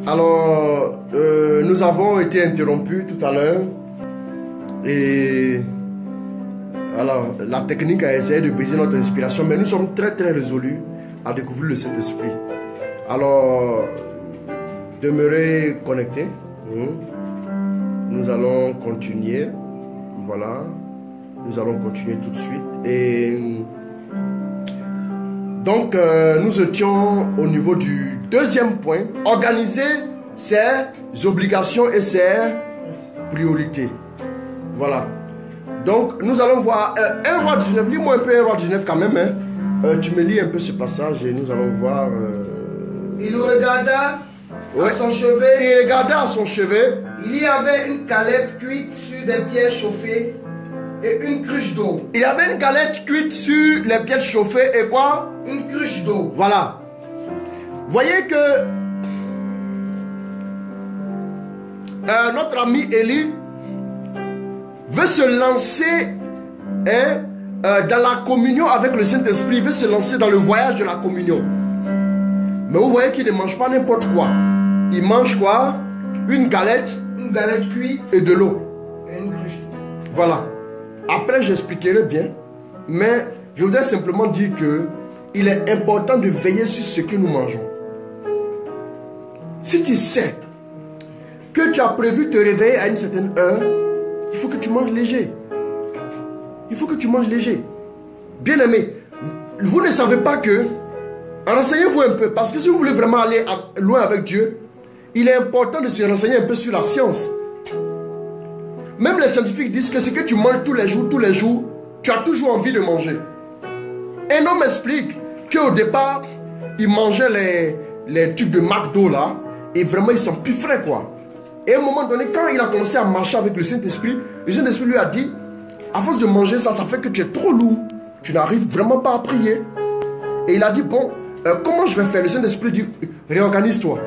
Alors, nous avons été interrompus tout à l'heure. Et alors, la technique a essayé de briser notre inspiration, mais nous sommes très très résolus à découvrir le Saint-Esprit. Alors, demeurez connectés. Nous allons continuer. Voilà. Nous allons continuer tout de suite. Et donc, nous étions au niveau du deuxième point. Organiser ses obligations et ses priorités. Voilà. Donc, nous allons voir 1 Roi 19. Lis-moi un peu 1 Roi 19 quand même. Hein. Tu me lis un peu ce passage et nous allons voir. Il regarda à son chevet. Il regarda à son chevet. Il y avait une galette cuite sur des pierres chauffées et une cruche d'eau. Il y avait une galette cuite sur les pierres chauffées et quoi? Une cruche d'eau. Voilà. Voyez que notre ami Élie veut se lancer dans la communion avec le Saint-Esprit. Il veut se lancer dans le voyage de la communion. Mais vous voyez qu'il ne mange pas n'importe quoi. Il mange quoi? Une galette cuite et de l'eau. Et une cruche d'eau. Voilà. Après, j'expliquerai bien. Mais je voudrais simplement dire que il est important de veiller sur ce que nous mangeons. Si tu sais que tu as prévu te réveiller à une certaine heure, il faut que tu manges léger. Il faut que tu manges léger. Bien aimé, vous ne savez pas que... Renseignez-vous un peu, parce que si vous voulez vraiment aller loin avec Dieu, il est important de se renseigner un peu sur la science. Même les scientifiques disent que ce que tu manges tous les jours, tu as toujours envie de manger. Un homme explique qu'au départ, il mangeait les tubes de McDo là, et vraiment il s'empiffrait quoi. Et à un moment donné, quand il a commencé à marcher avec le Saint-Esprit lui a dit, à force de manger ça, ça fait que tu es trop lourd. Tu n'arrives vraiment pas à prier. Et il a dit, bon, comment je vais faire? Le Saint-Esprit dit, réorganise-toi.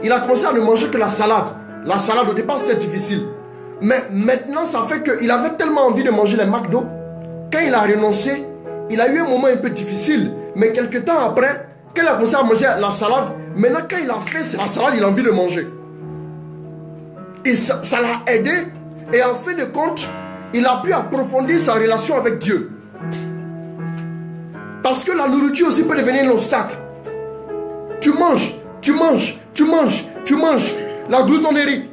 Il a commencé à ne manger que la salade. La salade au départ c'était difficile. Mais maintenant ça fait qu'il avait tellement envie de manger les McDo. Quand il a renoncé, il a eu un moment un peu difficile. Mais quelques temps après, quand il a commencé à manger la salade, maintenant quand il a fait la salade, il a envie de manger. Et ça l'a aidé. Et en fin de compte, il a pu approfondir sa relation avec Dieu. Parce que la nourriture aussi peut devenir un obstacle. Tu manges. La gloutonnerie.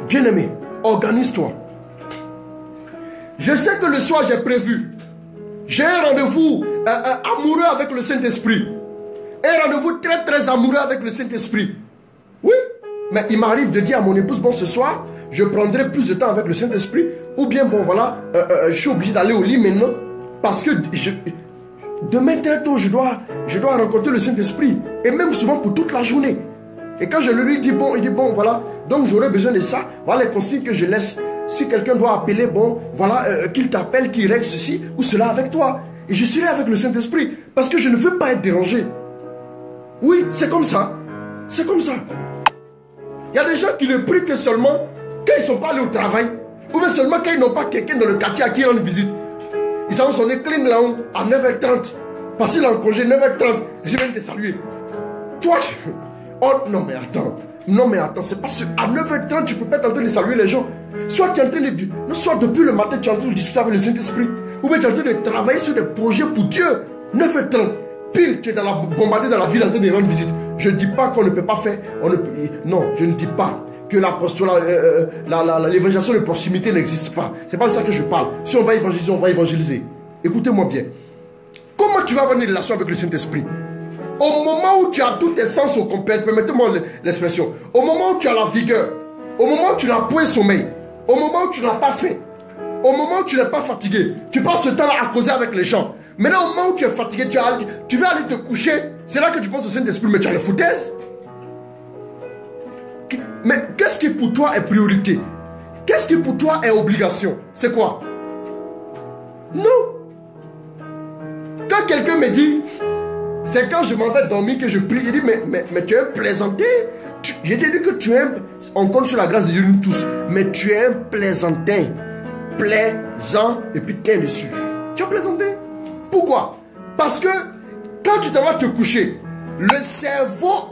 Bien-aimé, organise-toi. Je sais que le soir j'ai prévu. J'ai un rendez-vous amoureux avec le Saint-Esprit. Un rendez-vous très très amoureux avec le Saint-Esprit. Oui, mais il m'arrive de dire à mon épouse, bon ce soir, je prendrai plus de temps avec le Saint-Esprit. Ou bien bon voilà, je suis obligé d'aller au lit maintenant. Parce que demain très tôt, je dois rencontrer le Saint-Esprit. Et même souvent pour toute la journée. Et quand je lui dis bon, il dit bon voilà, donc j'aurai besoin de ça. Voilà les consignes que je laisse. Si quelqu'un doit appeler, bon voilà, qu'il t'appelle, qu'il règle ceci ou cela avec toi. Et je serai avec le Saint-Esprit. Parce que je ne veux pas être dérangé. Oui, c'est comme ça. C'est comme ça. Il y a des gens qui ne prient que seulement quand ils ne sont pas allés au travail. Ou bien seulement quand ils n'ont pas quelqu'un dans le quartier à qui rendre visite. Ils savent sonner cling là à 9h30. Parce qu'il est en congé 9h30. Je viens te saluer. Toi, oh non mais attends. Non mais attends, c'est pas sûr. À 9h30, tu ne peux pas être en train de saluer les gens. Soit tu es en train de... Non, soit depuis le matin, tu es en train de discuter avec le Saint-Esprit. Ou bien tu es en train de travailler sur des projets pour Dieu. 9h30. Pile, tu es bombardé dans la ville en train de rendre visite. Je ne dis pas qu'on ne peut pas faire. Non, je ne dis pas que l'apostolat, l'évangélisation de proximité n'existe pas. C'est pas de ça que je parle. Si on va évangéliser, on va évangéliser. Écoutez-moi bien. Comment tu vas avoir une relation avec le Saint-Esprit? Au moment où tu as tous tes sens au complet, permettez-moi l'expression, au moment où tu as la vigueur, au moment où tu n'as point sommeil, au moment où tu n'as pas faim, au moment où tu n'es pas fatigué, tu passes ce temps-là à causer avec les gens. Maintenant, au moment où tu es fatigué, tu vas aller te coucher, c'est là que tu penses au Saint-Esprit, mais tu as les foutaises. Mais qu'est-ce qui pour toi est priorité? Qu'est-ce qui pour toi est obligation? C'est quoi? Non. Quand quelqu'un me dit, c'est quand je m'en vais dormir que je prie, il dit, mais tu es un plaisantin. J'ai dit que tu es un... On compte sur la grâce de Dieu nous tous, mais tu es un plaisantin. Plaisant et puis tiens dessus. Tu es plaisantin. Pourquoi? Parce que Quand tu t'en vas te coucher, le cerveau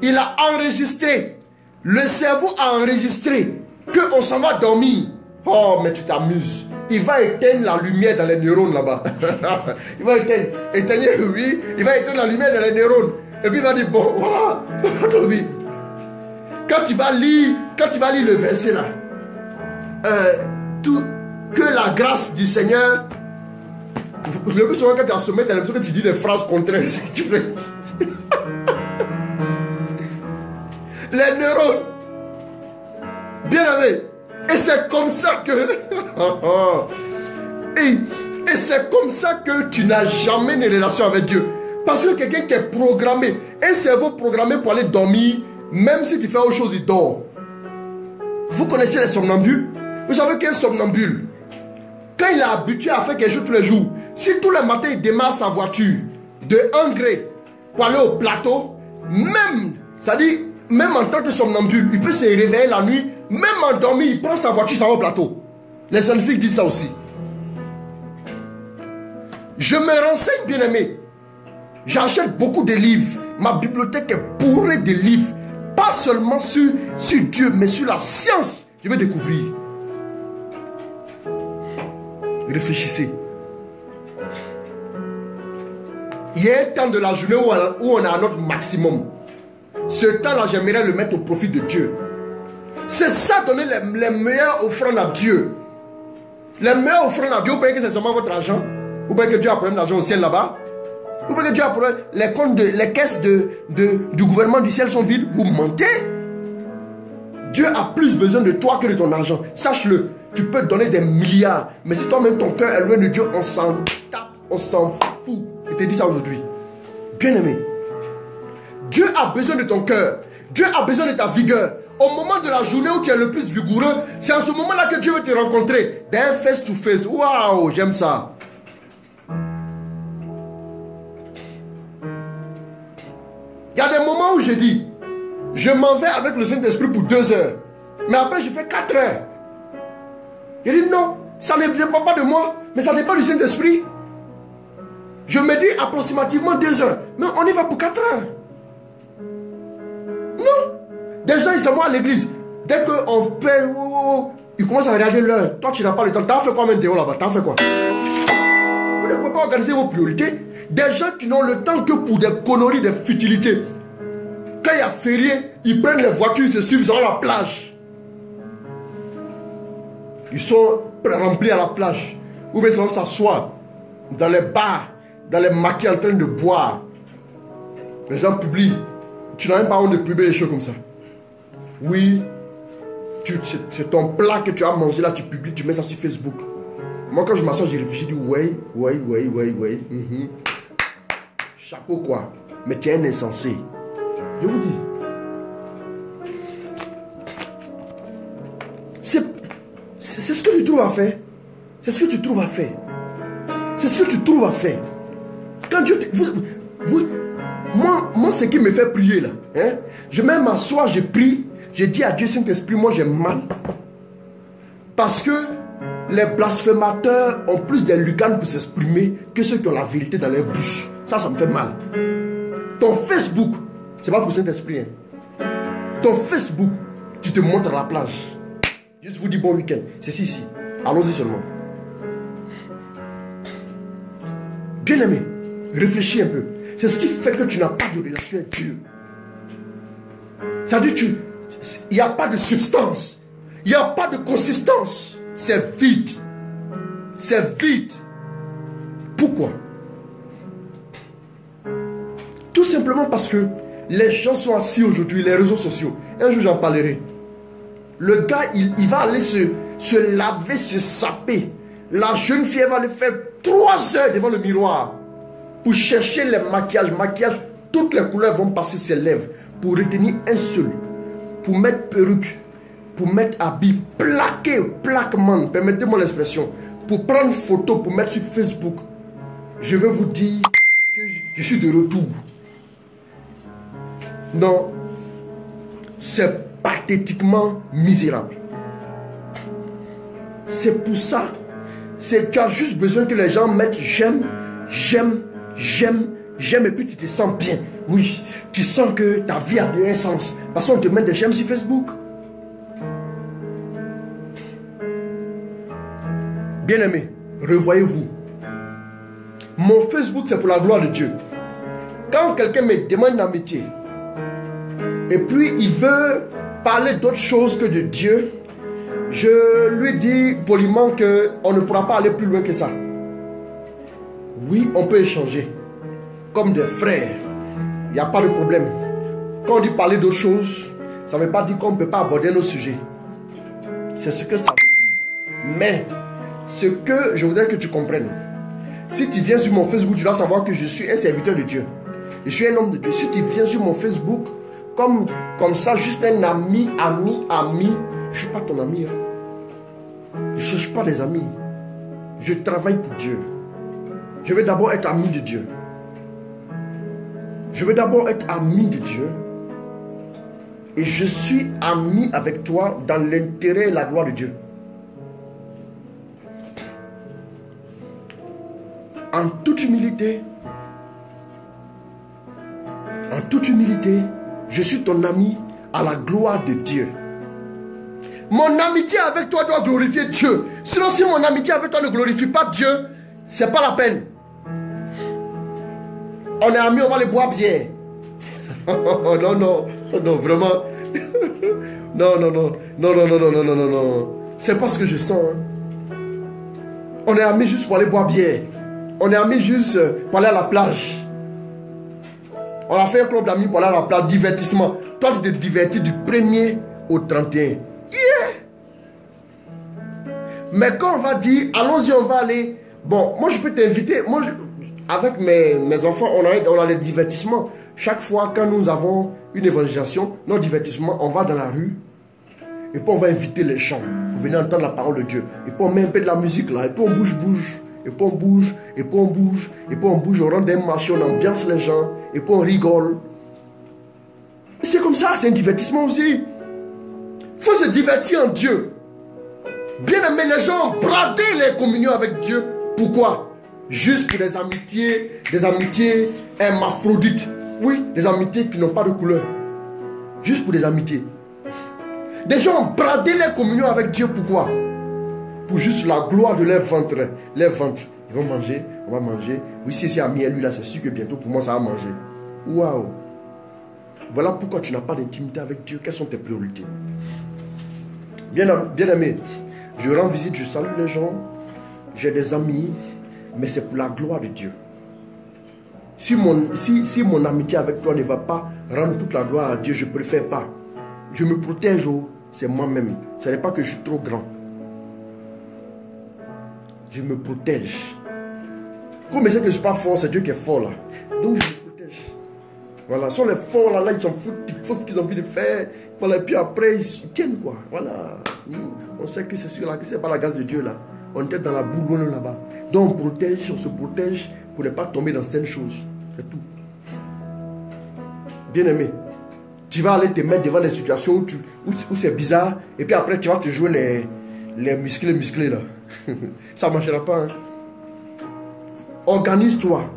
il a enregistré. Le cerveau a enregistré qu'on s'en va dormir. Oh, mais tu t'amuses. Il va éteindre la lumière dans les neurones là-bas. Il va éteindre, oui, il va éteindre la lumière dans les neurones. Et puis il va dire, bon, voilà, on va dormir. Quand tu vas lire le verset là, que la grâce du Seigneur, le plus souvent quand tu as sommeil, tu as l'impression que tu dis des phrases contraires. Tu fais. Les neurones, bien aimé. Et c'est comme ça que et c'est comme ça que tu n'as jamais une relation avec Dieu. Parce que quelqu'un qui est programmé, un cerveau programmé pour aller dormir, même si tu fais autre chose, il dort. Vous connaissez les somnambules? Vous savez qu'un somnambule, quand il est habitué à faire quelque chose tous les jours, si tous les matins il démarre sa voiture de 1 gré pour aller au plateau, même, c'est-à-dire, même en tant que somnambule, il peut se réveiller la nuit, même endormi, il prend sa voiture, ça va au plateau. Les scientifiques disent ça aussi. Je me renseigne, bien aimé. J'achète beaucoup de livres. Ma bibliothèque est bourrée de livres. Pas seulement sur Dieu, mais sur la science. Je vais découvrir. Réfléchissez. Il y a un temps de la journée où on a à notre maximum. Ce temps-là, j'aimerais le mettre au profit de Dieu. C'est ça, donner les meilleures offrandes à Dieu. Les meilleures offrandes à Dieu, vous croyez que c'est seulement votre argent? Vous croyez que Dieu a problème d'argent au ciel là-bas? Vous croyez que Dieu a problème? Les comptes, les caisses du gouvernement du ciel sont vides? Vous mentez. Dieu a plus besoin de toi que de ton argent. Sache-le. Tu peux donner des milliards, mais si toi-même ton cœur est loin de Dieu, on s'en tape, on s'en fout. Je te dis ça aujourd'hui. Bien aimé. Dieu a besoin de ton cœur. Dieu a besoin de ta vigueur. Au moment de la journée où tu es le plus vigoureux, c'est à ce moment-là que Dieu veut te rencontrer. D'un face to face. Waouh, j'aime ça. Il y a des moments où je dis, je m'en vais avec le Saint-Esprit pour 2 heures. Mais après, je fais 4 heures. Je dis non, ça ne dépend pas de moi, mais ça dépend du Saint-Esprit. Je me dis approximativement 2 heures. Mais on y va pour 4 heures. Non. Des gens, ils sont à l'église. Dès qu'on fait, ils commencent à regarder l'heure. Toi, tu n'as pas le temps. T'as fait quoi maintenant là-bas? T'as fait quoi? Vous ne pouvez pas organiser vos priorités. Des gens qui n'ont le temps que pour des conneries, des futilités. Quand il y a férié, ils prennent les voitures, ils se suivent sur la plage. Ils sont remplis à la plage. Ou bien ils vont s'asseoir dans les bars, dans les maquis en train de boire. Les gens publient. Tu n'as même pas honte de publier des choses comme ça. Oui, c'est ton plat que tu as mangé là, tu publies, tu mets ça sur Facebook. Moi quand je m'assois, j'ai réfléchi, je dis ouais. Chapeau quoi. Mais tu es un insensé. Je vous dis. C'est ce que tu trouves à faire. C'est ce que tu trouves à faire. C'est ce que tu trouves à faire. Quand Dieu moi, ce qui me fait prier là, hein, je même m'assois, je prie, je dis à Dieu, Saint-Esprit, moi j'ai mal. Parce que les blasphémateurs ont plus de lucanes pour s'exprimer que ceux qui ont la vérité dans leur bouche. Ça me fait mal. Ton Facebook, c'est pas pour Saint-Esprit. Hein. Ton Facebook, tu te montres à la plage. Juste vous dis bon week-end. C'est ici. Allons-y seulement. Bien aimé, réfléchis un peu. C'est ce qui fait que tu n'as pas de relation avec Dieu. C'est-à-dire il n'y a pas de substance. Il n'y a pas de consistance. C'est vide. C'est vide. Pourquoi? Tout simplement parce que les gens sont assis aujourd'hui, les réseaux sociaux. Un jour j'en parlerai. Le gars, il va aller se laver, se saper. La jeune fille, elle va aller faire 3 heures devant le miroir pour chercher les maquillages. Maquillage, toutes les couleurs vont passer ses lèvres pour retenir un seul. Pour mettre perruque, pour mettre habit, plaqué, plaquement, permettez-moi l'expression, pour prendre photo, pour mettre sur Facebook. Je vais vous dire que je suis de retour. Non, c'est pathétiquement misérable. C'est pour ça, tu as juste besoin que les gens mettent j'aime, j'aime, j'aime, j'aime et puis tu te sens bien. Oui, tu sens que ta vie a un sens. Parce qu'on te met des j'aime sur Facebook. Bien-aimés, revoyez-vous. Mon Facebook, c'est pour la gloire de Dieu. Quand quelqu'un me demande une amitié, et puis il veut parler d'autre chose que de Dieu, je lui dis poliment qu'on ne pourra pas aller plus loin que ça. Oui, on peut échanger comme des frères. Il n'y a pas de problème. Quand on dit parler d'autre chose, ça ne veut pas dire qu'on ne peut pas aborder nos sujets. C'est ce que ça veut dire. Mais ce que je voudrais que tu comprennes, si tu viens sur mon Facebook, tu dois savoir que je suis un serviteur de Dieu. Je suis un homme de Dieu. Si tu viens sur mon Facebook comme ça, juste un ami, je ne suis pas ton ami. Je ne cherche pas des amis. Je travaille pour Dieu. Je veux d'abord être ami de Dieu. Je veux d'abord être ami de Dieu. Et je suis ami avec toi dans l'intérêt et la gloire de Dieu. En toute humilité, je suis ton ami à la gloire de Dieu. Mon amitié avec toi doit glorifier Dieu. Sinon, si mon amitié avec toi ne glorifie pas Dieu, c'est pas la peine. On est amis, on va les boire bière. Non, vraiment. Non. C'est pas ce que je sens. Hein. On est amis juste pour aller boire bière. On est amis juste pour aller à la plage. On a fait un club d'amis pour aller à la plage, divertissement. Toi, tu te divertis du 1er au 31. Yeah! Mais quand on va dire, allons-y, on va aller. Bon, moi, je peux t'inviter. Moi, avec mes enfants, on a des divertissements. Chaque fois, quand nous avons une évangélisation, notre divertissement, on va dans la rue. Et puis, on va inviter les gens. Vous venez entendre la parole de Dieu. Et puis, on met un peu de la musique là. Et puis, on bouge. Et puis on bouge, on rentre dans un marché, on ambiance les gens, et puis on rigole. C'est comme ça, c'est un divertissement aussi. Il faut se divertir en Dieu. Bien aimé, les gens ont bradé les communions avec Dieu. Pourquoi? Juste pour des amitiés hermaphrodites. Oui, des amitiés qui n'ont pas de couleur. Juste pour des amitiés. Des gens ont bradé les communions avec Dieu. Pourquoi? Pour juste la gloire de leur ventre. Leur ventre. Ils vont manger, on va manger. Oui, si c'est ami à lui là, c'est sûr que bientôt pour moi ça va manger. Waouh! Voilà pourquoi tu n'as pas d'intimité avec Dieu. Quelles sont tes priorités? Bien aimé, je rends visite, je salue les gens. J'ai des amis, mais c'est pour la gloire de Dieu. Si mon amitié avec toi ne va pas rendre toute la gloire à Dieu, je ne préfère pas. Je me protège, c'est moi-même. Ce n'est pas que je suis trop grand. Je me protège. Comme je sais que je ne suis pas fort, c'est Dieu qui est fort là. Donc je me protège. Voilà, si on est fort là, ils s'en foutent, ils font ce qu'ils ont envie de faire. Voilà, et puis après, ils tiennent quoi. Voilà. On sait que c'est sûr là, que ce n'est pas la grâce de Dieu là. On est dans la boule loin là-bas. Donc on se protège pour ne pas tomber dans certaines choses. C'est tout. Bien aimé, tu vas aller te mettre devant des situations où c'est bizarre. Et puis après, tu vas te jouer les musclés là. Ça ne marchera pas. Hein. Organise-toi.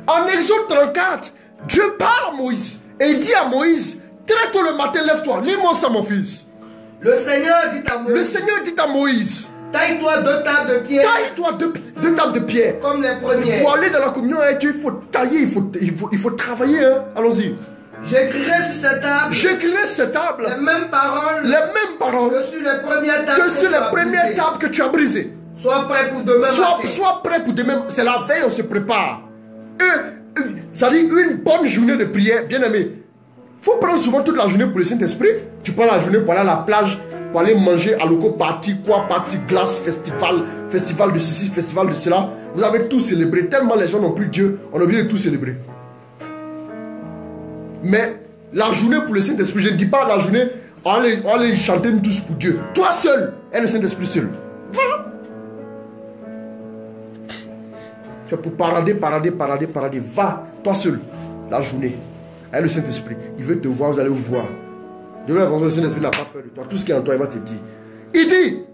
En Exode 34, Dieu parle à Moïse. Et il dit à Moïse, très tôt le matin, lève-toi. Lis-moi ça, mon fils. Le Seigneur dit à Moïse. Taille-toi 2 tables de pierre. Taille-toi deux tables de pierre. Comme les premiers. Pour aller dans la communion avec Dieu, il faut tailler, il faut travailler. Hein. Allons-y. J'écrirai sur cette table. Les mêmes paroles. Que sur les premières tables que tu as brisées. Sois prêt pour demain. Sois prêt pour demain. C'est la veille, on se prépare. Ça dit une bonne journée de prière, bien aimé. Il faut prendre souvent toute la journée pour le Saint-Esprit. Tu prends la journée pour aller à la plage, pour aller manger à loco party, glace, festival de ceci, festival de cela. Vous avez tout célébré. Tellement les gens n'ont plus Dieu, on a oublié de tout célébrer. Mais la journée pour le Saint-Esprit, je ne dis pas la journée, on va aller chanter tous pour Dieu. Toi seul et le Saint-Esprit seul. Va. C'est pour parader. Va, toi seul, la journée. Avec le Saint-Esprit. Il veut te voir, vous allez vous voir. Demain, le Saint-Esprit n'a pas peur de toi. Tout ce qui est en toi, il va te dire. Il dit,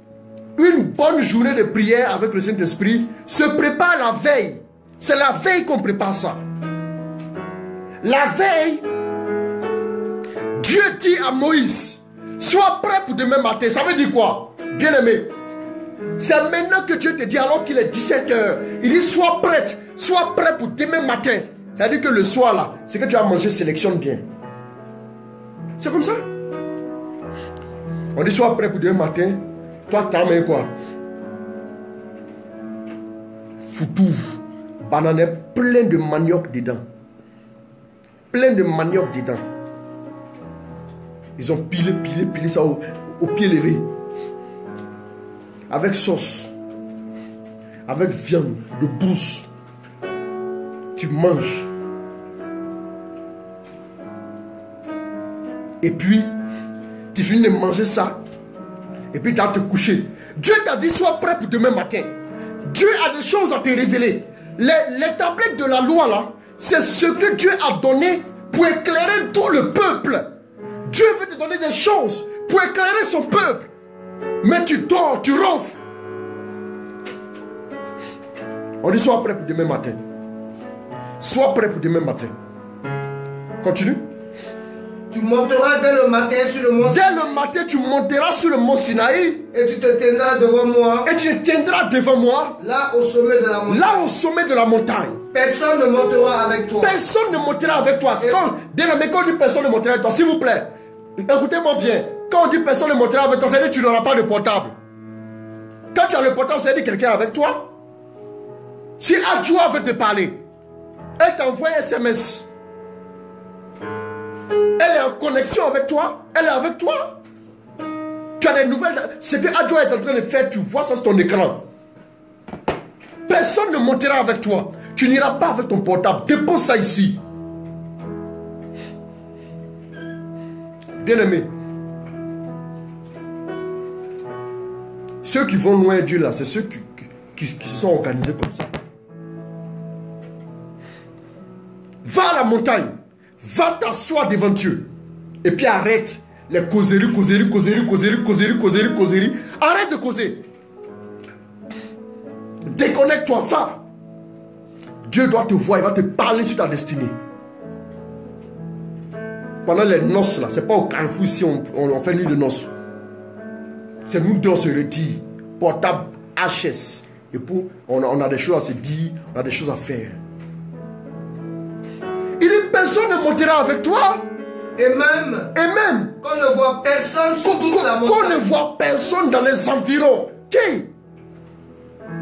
une bonne journée de prière avec le Saint-Esprit se prépare la veille. C'est la veille qu'on prépare ça. La veille, Dieu dit à Moïse, sois prêt pour demain matin. Ça veut dire quoi? Bien aimé, c'est maintenant que Dieu te dit, alors qu'il est 17 h, il dit sois prêt pour demain matin. C'est-à-dire que le soir là, ce que tu as mangé, sélectionne bien. C'est comme ça. On dit sois prêt pour demain matin. Toi, ta main quoi? Foutou, banane plein de manioc dedans. Plein de manioc dedans. Ils ont pilé ça au pied levé. Avec sauce. Avec viande de brousse. Tu manges. Et puis, tu finis de manger ça. Et puis tu vas te coucher. Dieu t'a dit sois prêt pour demain matin. Dieu a des choses à te révéler. Les tablettes de la loi là, c'est ce que Dieu a donné pour éclairer tout le peuple. Dieu veut te donner des choses pour éclairer son peuple. Mais tu dors, tu ronfles. On dit sois prêt pour demain matin. Sois prêt pour demain matin. Continue. Tu monteras dès le matin sur le mont Sinaï. Dès le matin, tu monteras sur le mont Sinaï. Et tu te tiendras devant moi. Et tu te tiendras devant moi. Là au sommet de la montagne. Là au sommet de la montagne. Personne ne montera avec toi. Personne ne montera avec toi. Bien aimé, quand on dit personne ne montera avec toi, s'il vous plaît, écoutez-moi bien. Quand on dit personne ne montera avec toi, ça veut dire que tu n'auras pas de portable. Quand tu as le portable, ça veut dire quelqu'un avec toi. Si Adjoua veut te parler, elle t'envoie un SMS. Elle est en connexion avec toi. Elle est avec toi. Tu as des nouvelles. Ce que Adjoua est en train de faire, tu vois ça sur ton écran. Personne ne montera avec toi. Tu n'iras pas avec ton portable. Dépose ça ici. Bien-aimé. Ceux qui vont loin de Dieu là, c'est ceux qui se sont organisés comme ça. Va à la montagne. Va t'asseoir devant Dieu. Et puis arrête les causeries. Arrête de causer. Déconnecte-toi, va. Dieu doit te voir, il va te parler sur ta destinée. Pendant les noces là, c'est pas au carrefour ici on fait nuit de noces. C'est nous deux on se retire. Portable HS. Et pour, on a des choses à se dire, on a des choses à faire. Il dit personne ne montera avec toi. Et même qu'on ne voit personne sur toute la montagne. Qu'on ne voit personne dans les environs. Qui?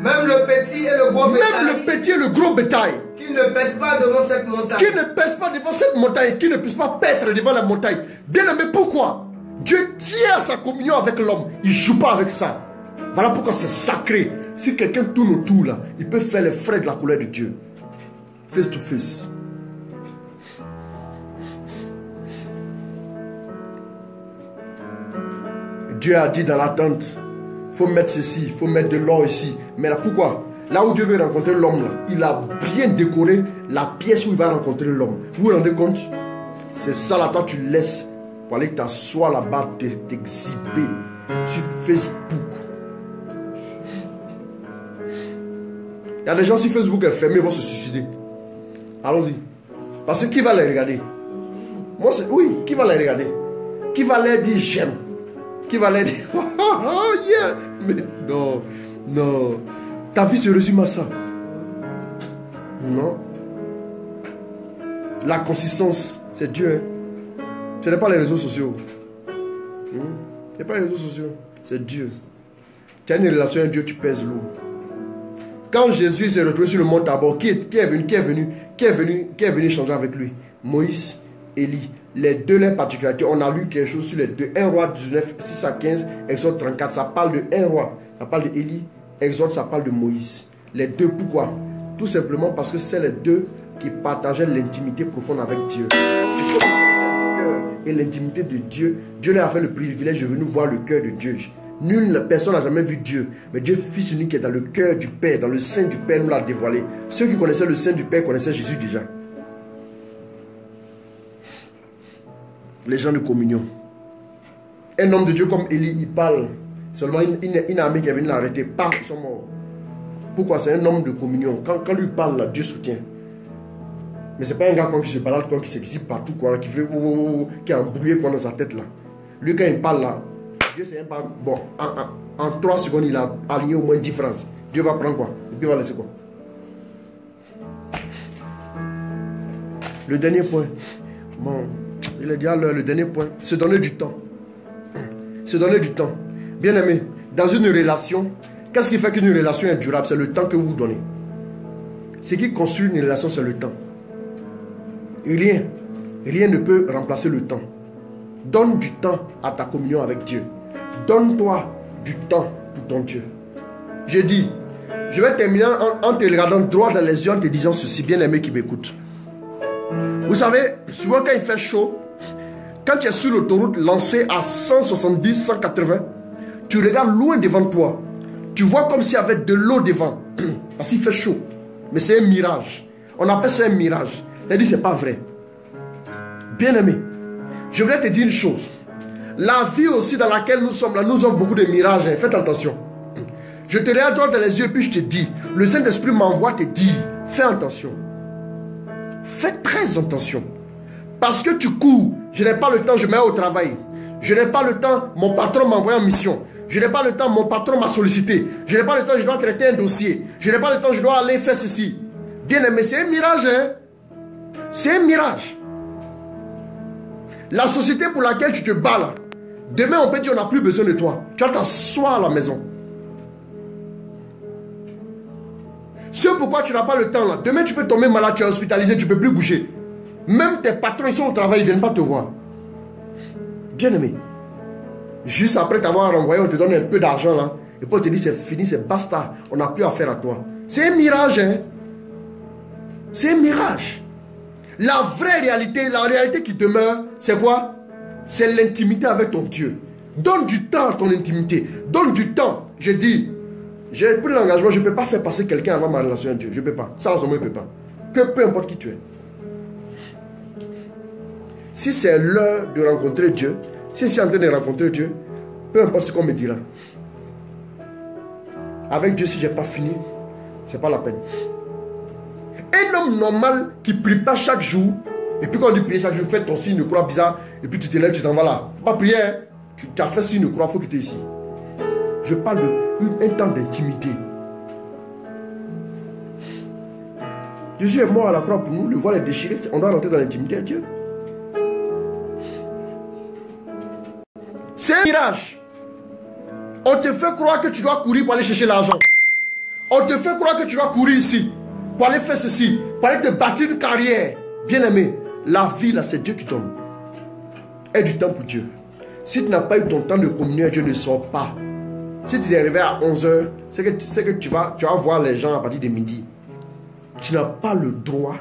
Même le petit et le gros bétail. Même le petit et le gros bétail. Qui ne pèse pas devant cette montagne. Qui ne pèse pas devant cette montagne. Qui ne puisse pas paître devant la montagne. Bien aimé, pourquoi? Dieu tient sa communion avec l'homme. Il ne joue pas avec ça. Voilà pourquoi c'est sacré. Si quelqu'un tourne autour là, il peut faire les frais de la colère de Dieu. Face to face. Dieu a dit dans la tente, il faut mettre ceci, il faut mettre de l'or ici. Mais là, pourquoi? Là où Dieu veut rencontrer l'homme, il a bien décoré la pièce où il va rencontrer l'homme. Vous vous rendez compte? C'est ça là, toi tu laisses pour aller t'asseoir là-bas, t'exhiber sur Facebook. Il y a des gens, si Facebook est fermé, ils vont se suicider. Allons-y. Parce que qui va les regarder? Moi, oui, qui va les regarder? Qui va leur dire j'aime? Qui va leur dire oh yeah. Mais non, non. Ta vie se résume à ça. Non. La consistance, c'est Dieu. Hein? Ce n'est pas les réseaux sociaux. Ce n'est pas les réseaux sociaux. C'est Dieu. Tu as une relation avec Dieu, tu pèses lourd. Quand Jésus s'est retrouvé sur le mont Tabor, qui est venu changer avec lui? Moïse, Élie. Les deux, les particularités, on a lu quelque chose sur les deux. 1 roi 19, 6 à 15, Exode 34, ça parle de 1 roi, ça parle de Élie. Exode, ça parle de Moïse. Les deux, pourquoi? Tout simplement parce que c'est les deux qui partageaient l'intimité profonde avec Dieu. Et l'intimité de Dieu, Dieu leur a fait le privilège de venir voir le cœur de Dieu. Nulle personne n'a jamais vu Dieu. Mais Dieu, Fils unique, qui est dans le cœur du Père, dans le sein du Père, nous l'a dévoilé. Ceux qui connaissaient le sein du Père connaissaient Jésus déjà. Les gens de communion. Un homme de Dieu comme Élie, il parle. Seulement une armée qui est venue l'arrêter. Pas, ils sont morts. Pourquoi? C'est un homme de communion. Quand lui parle, là, Dieu soutient. Mais c'est pas un gars qui se balade, qui s'excite partout, quoi, qui fait qui est embrouillé quoi, dans sa tête là. Lui, quand il parle là, Dieu c'est un pas. Bon, en 3 secondes, il a aligné au moins 10 phrases. Dieu va prendre quoi? Et puis il va laisser quoi? Le dernier point. Bon, il a dit à l'heure, le dernier point. Se donner du temps. Se donner du temps. Bien aimé, dans une relation, qu'est-ce qui fait qu'une relation est durable? C'est le temps que vous donnez. Ce qui construit une relation, c'est le temps. Rien ne peut remplacer le temps. Donne du temps à ta communion avec Dieu. Donne-toi du temps pour ton Dieu. Je dis, je vais terminer en te regardant droit dans les yeux, en te disant ceci, bien aimé qui m'écoute. Vous savez, souvent quand il fait chaud, quand tu es sur l'autoroute lancé à 170, 180, tu regardes loin devant toi. Tu vois comme s'il y avait de l'eau devant. Parce qu'il fait chaud. Mais c'est un mirage. On appelle ça un mirage. C'est-à-dire que ce n'est pas vrai. Bien aimé, je voudrais te dire une chose. La vie aussi dans laquelle nous sommes là, nous avons beaucoup de mirages. Hein. Faites attention. Je te regarde droit dans les yeux et puis je te dis, le Saint-Esprit m'envoie te dire, fais attention. Fais très attention. Parce que tu cours, je n'ai pas le temps, je me mets au travail. Je n'ai pas le temps, mon patron m'a envoyé en mission. Je n'ai pas le temps, mon patron m'a sollicité. Je n'ai pas le temps, je dois traiter un dossier. Je n'ai pas le temps, je dois aller faire ceci. Bien aimé, c'est un mirage, hein? C'est un mirage. La société pour laquelle tu te bats là, demain on peut dire on n'a plus besoin de toi. Tu vas t'asseoir à la maison. Ce pourquoi tu n'as pas le temps là, demain tu peux tomber malade, tu es hospitalisé, tu ne peux plus bouger. Même tes patrons ils sont au travail, ils ne viennent pas te voir. Bien aimé, juste après t'avoir renvoyé, on te donne un peu d'argent là, et puis on te dit c'est fini, c'est basta, on n'a plus affaire à toi. C'est un mirage, hein. C'est un mirage. La vraie réalité, la réalité qui demeure, c'est quoi? C'est l'intimité avec ton Dieu. Donne du temps à ton intimité. Donne du temps. Je dis, j'ai pris l'engagement, je ne peux pas faire passer quelqu'un avant ma relation avec Dieu. Je ne peux pas. Ça, je ne peux pas. Peu importe qui tu es. Si c'est l'heure de rencontrer Dieu, si je suis en train de rencontrer Dieu, peu importe ce qu'on me dira. Avec Dieu, si je n'ai pas fini, ce n'est pas la peine. Un homme normal qui ne prie pas chaque jour, et puis quand on dit prier chaque jour, fais ton signe de croix bizarre, et puis tu te lèves, tu t'en vas là. Pas prier, hein? Tu as fait signe de croix, il faut que tu es ici. Je parle d'un temps d'intimité. Jésus est mort à la croix pour nous, le voile est déchiré, on doit rentrer dans l'intimité à Dieu. C'est un mirage. On te fait croire que tu dois courir pour aller chercher l'argent. On te fait croire que tu dois courir ici, pour aller faire ceci, pour aller te bâtir une carrière. Bien aimé, la vie là, c'est Dieu qui donne. Aie du temps pour Dieu. Si tu n'as pas eu ton temps de communion, Dieu ne sort pas. Si tu es arrivé à 11h, c'est que tu vas voir les gens à partir de midi. Tu n'as pas le droit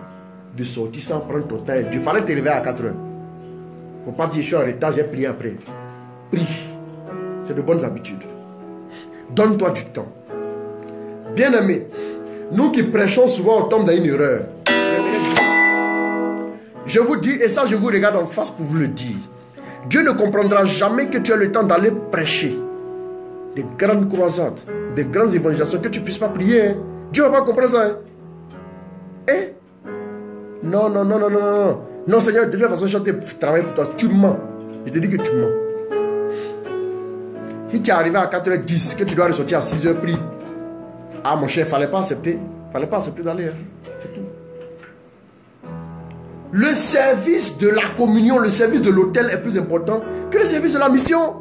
de sortir sans prendre ton temps. Il fallait te réveiller à 4h. Il ne faut pas dire je suis en retard, j'ai prié après. Prie. C'est de bonnes habitudes. Donne-toi du temps. Bien aimé, nous qui prêchons souvent, on tombe dans une erreur. Je vous dis, et ça je vous regarde en face pour vous le dire. Dieu ne comprendra jamais que tu aies le temps d'aller prêcher des grandes croisades, des grandes évangélisations, que tu ne puisses pas prier. Hein. Dieu ne va pas comprendre ça. Hein. Eh? Non. Non, Seigneur, de toute façon, je vais travailler pour toi. Tu mens. Je te dis que tu mens. Si tu es arrivé à 4h10, que tu dois ressortir à 6h, prie. Ah, mon cher, il ne fallait pas accepter. Il ne fallait pas accepter d'aller. Hein. C'est tout. Le service de la communion, le service de l'autel est plus important que le service de la mission.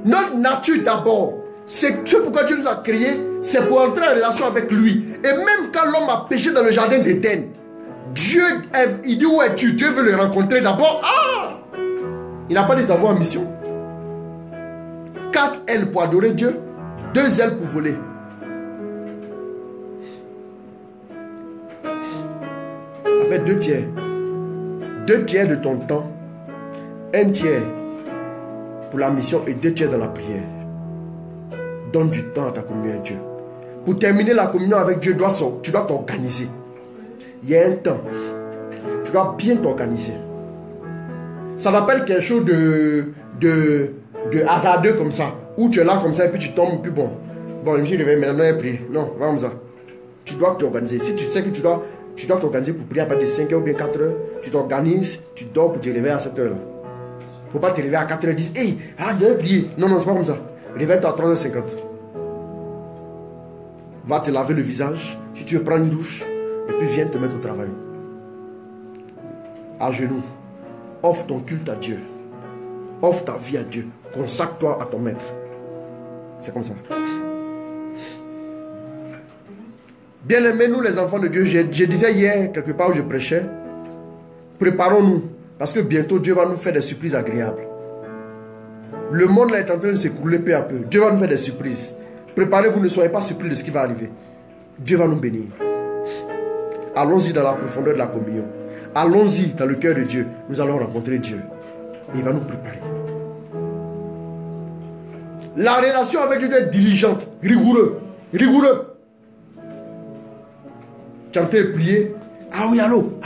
Notre nature d'abord, c'est ce pourquoi Dieu nous a créés, c'est pour entrer en relation avec lui. Et même quand l'homme a péché dans le jardin d'Éden, Dieu, il dit où es-tu? Dieu veut le rencontrer d'abord. Ah! Il n'a pas dit d'avoir en mission. 4 ailes pour adorer Dieu, 2 ailes pour voler. En fait, 2 tiers. 2 tiers de ton temps, 1 tiers pour la mission et 2 tiers dans la prière. Donne du temps à ta communion avec Dieu. Pour terminer la communion avec Dieu, tu dois t'organiser. Il y a un temps. Tu dois bien t'organiser. Ça n'appelle quelque chose de hasardeux comme ça. Où Ou tu es là comme ça et puis tu tombes, puis bon, je me suis réveillé, maintenant je vais prier. Non, va comme ça. Tu dois t'organiser. Si tu sais que tu dois t'organiser pour prier à partir de 5 heures ou bien 4 heures, tu t'organises, tu dors pour te réveiller à cette heure-là. Il ne faut pas te réveiller à 4h10. Hey, je vais prier. Non, c'est pas comme ça. Réveille-toi à 3h50. Va te laver le visage. Si tu veux prendre une douche, et puis viens te mettre au travail. À genoux. Offre ton culte à Dieu. Offre ta vie à Dieu. Consacre-toi à ton maître. C'est comme ça. Bien-aimés, nous les enfants de Dieu, je disais hier, quelque part où je prêchais, préparons-nous, parce que bientôt Dieu va nous faire des surprises agréables. Le monde là est en train de s'écrouler peu à peu. Dieu va nous faire des surprises. Préparez-vous, ne soyez pas surpris de ce qui va arriver. Dieu va nous bénir. Allons-y dans la profondeur de la communion. Allons-y dans le cœur de Dieu. Nous allons rencontrer Dieu. Et il va nous préparer. La relation avec Dieu doit être diligente, rigoureux. Chanter et prier. Ah oui, allô.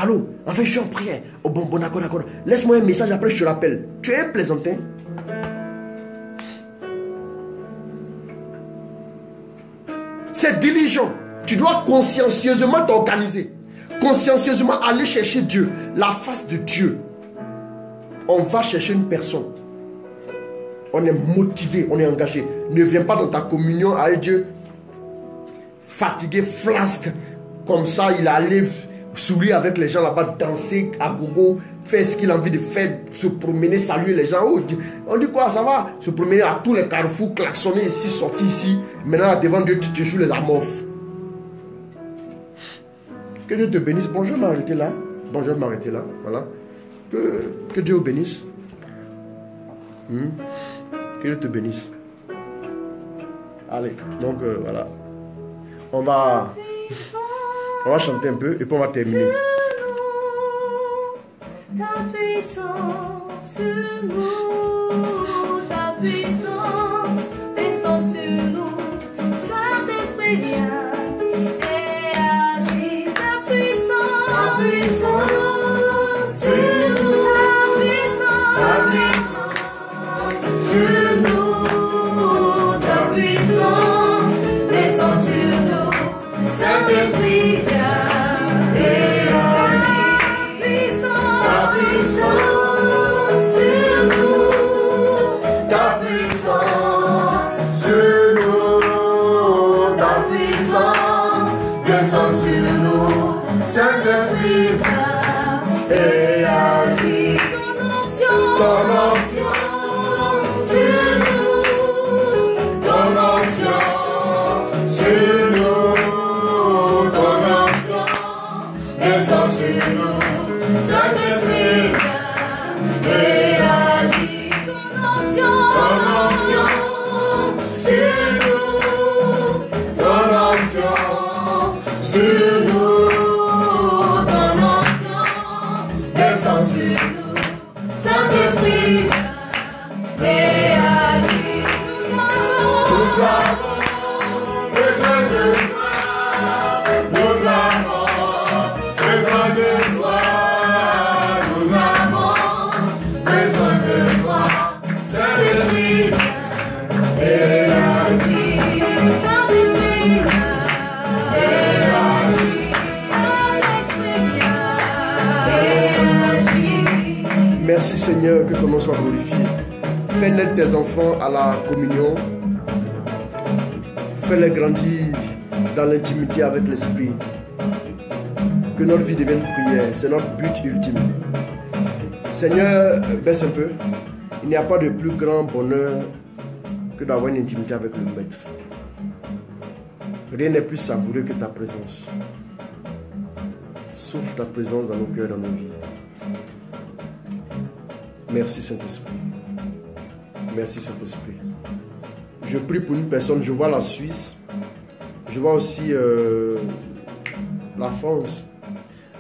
En fait, je suis en prière. Oh bon, d'accord. Laisse-moi un message, après je te rappelle. Tu es un plaisantin. C'est diligent. Tu dois consciencieusement t'organiser. Consciencieusement aller chercher Dieu. La face de Dieu. On va chercher une personne. On est motivé, on est engagé. Ne viens pas dans ta communion avec Dieu fatigué, flasque. Comme ça, il allait sourire avec les gens là-bas, danser à gogo, faire ce qu'il a envie de faire, se promener, saluer les gens. Oh, on dit quoi, ça va? Se promener à tous les carrefours, klaxonner ici, sortir ici. Maintenant, devant Dieu, tu te joues les amorphes. Que Dieu te bénisse. Bonjour, m'arrêter là. Voilà. Que Dieu vous bénisse. Que Dieu te bénisse. Allez, donc voilà. On va chanter un peu et puis on va terminer. Ta puissance sur nous, ta puissance descend sur nous, Saint-Esprit vient et agit. Ta puissance sur nous, ta puissance sur nous, ta puissance descend sur nous, Saint-Esprit vient. Saint-Esprit vient et agit. Ton onction sur nous, ton onction sur nous, ton onction descend sur nous. Saint-Esprit vient et agit. Ton onction sur nous, ton onction sur nous. Saint-Esprit vient et agit. Nous avons besoin de toi. Nous avons besoin de toi. Nous avons besoin de toi. Saint-Esprit vient et agit. Saint-Esprit vient et agit. Saint-Esprit vient et agit. Merci Seigneur, que ton nom soit glorifié. Fais naître tes enfants à la communion. Fais-les grandir dans l'intimité avec l'Esprit. Que notre vie devienne prière. C'est notre but ultime. Seigneur, baisse un peu. Il n'y a pas de plus grand bonheur que d'avoir une intimité avec le Maître. Rien n'est plus savoureux que ta présence. Souffle ta présence dans nos cœurs, dans nos vies. Merci Saint-Esprit. Merci Saint-Esprit. Je prie pour une personne. Je vois la Suisse. Je vois aussi la France,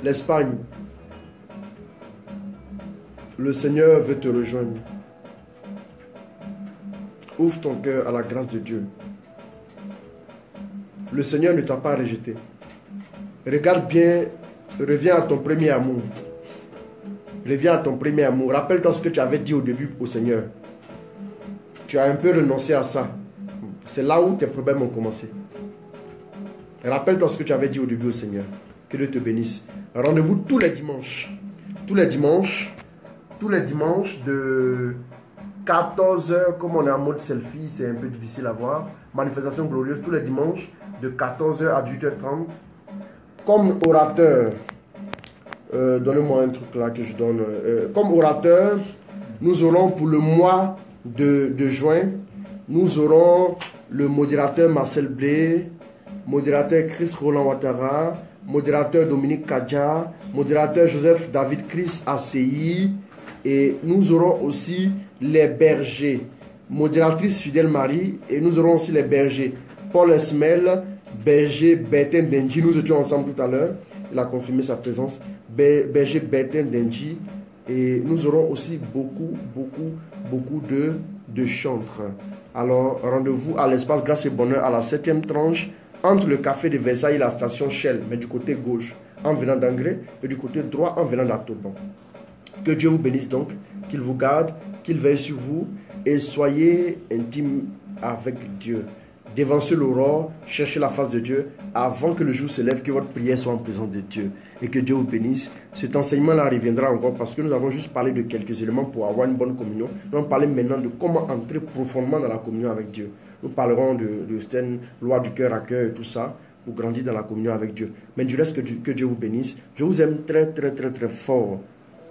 l'Espagne. Le Seigneur veut te rejoindre. Ouvre ton cœur à la grâce de Dieu. Le Seigneur ne t'a pas rejeté. Regarde bien, reviens à ton premier amour. Reviens à ton premier amour. Rappelle-toi ce que tu avais dit au début au Seigneur. tu as un peu renoncé à ça. C'est là où tes problèmes ont commencé. Rappelle-toi ce que tu avais dit au début au Seigneur. Que Dieu te bénisse. Rendez-vous tous les dimanches. Tous les dimanches de 14h, comme on est en mode selfie, c'est un peu difficile à voir. Manifestation glorieuse, tous les dimanches de 14h à 18h30. Comme orateur, donnez-moi un truc là que je donne. Comme orateur, nous aurons pour le mois de juin, nous aurons le modérateur Marcel Blé, modérateur Chris Roland Ouattara, modérateur Dominique Kadja, modérateur Joseph David Chris ACI, et nous aurons aussi les bergers, modératrice Fidèle Marie, et nous aurons aussi les bergers Paul Esmel, berger Bertin Denji, nous étions ensemble tout à l'heure, il a confirmé sa présence, berger Bertin Denji, et nous aurons aussi beaucoup de chantres. Alors rendez-vous à l'espace Grâce et Bonheur à la 7e tranche, entre le café de Versailles et la station Shell, mais du côté gauche en venant d'Angré et du côté droit en venant d'Actoban. Que Dieu vous bénisse donc, qu'il vous garde, qu'il veille sur vous et soyez intime avec Dieu. Dévancez l'aurore, cherchez la face de Dieu avant que le jour se lève, que votre prière soit en présence de Dieu et que Dieu vous bénisse. Cet enseignement-là reviendra encore parce que nous avons juste parlé de quelques éléments pour avoir une bonne communion. Nous allons parler maintenant de comment entrer profondément dans la communion avec Dieu. Nous parlerons de certaines lois du cœur à cœur et tout ça pour grandir dans la communion avec Dieu. Mais du reste, que Dieu vous bénisse. Je vous aime très fort.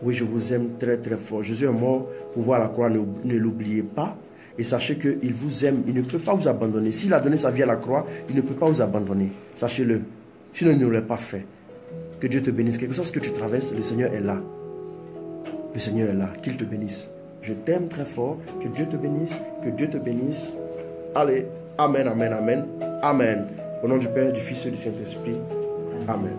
Oui, je vous aime très fort. Jésus est mort pour voir la croix, ne l'oubliez pas. Et sachez qu'il vous aime, il ne peut pas vous abandonner. S'il a donné sa vie à la croix, il ne peut pas vous abandonner. Sachez-le. Sinon, il ne l'aurait pas fait. Que Dieu te bénisse. Quelque chose que tu traverses, le Seigneur est là. Le Seigneur est là. Qu'il te bénisse. Je t'aime très fort. Que Dieu te bénisse. Que Dieu te bénisse. Allez. Amen, amen, amen. Amen. Au nom du Père, du Fils et du Saint-Esprit. Amen.